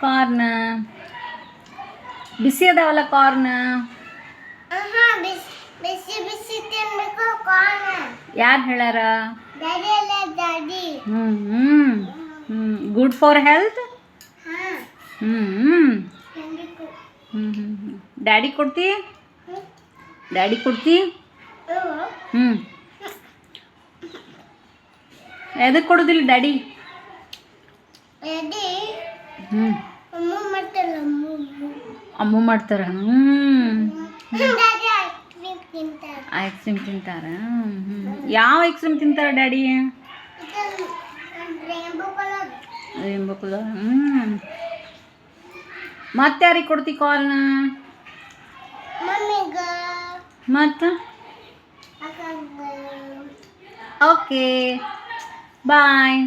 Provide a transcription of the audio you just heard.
Corn ಬಿಸಿ ಅದಾವಲ್ಲ corn. ಯಾರು ಹೇಳ್ಯಾರ? Good for health. Daddy ಕೊಡ್ತಿ? ಡ್ಯಾಡಿ ಕೊಡ್ತಿ? ಎದಕ್ಕೆ ಕೊಡೋದಿಲ್ಲ ಡ್ಯಾಡಿ? ಅಮ್ಮ ಮಾಡ್ತಾರ. ಐಸ್ ಕ್ರೀಮ್ ತಿಂತಾರ. ಯಾವ ಐಸ್ ಕ್ರೀಮ್ ತಿಂತಾರ ಡ್ಯಾಡಿ? Rainbow colour. ಮತ್ತೆ ಯಾರಿಗೆ ಕೊಡ್ತಿ ಕಾರ್ನ? ಮತ್ತು ಓಕೆ ಬಾಯ್.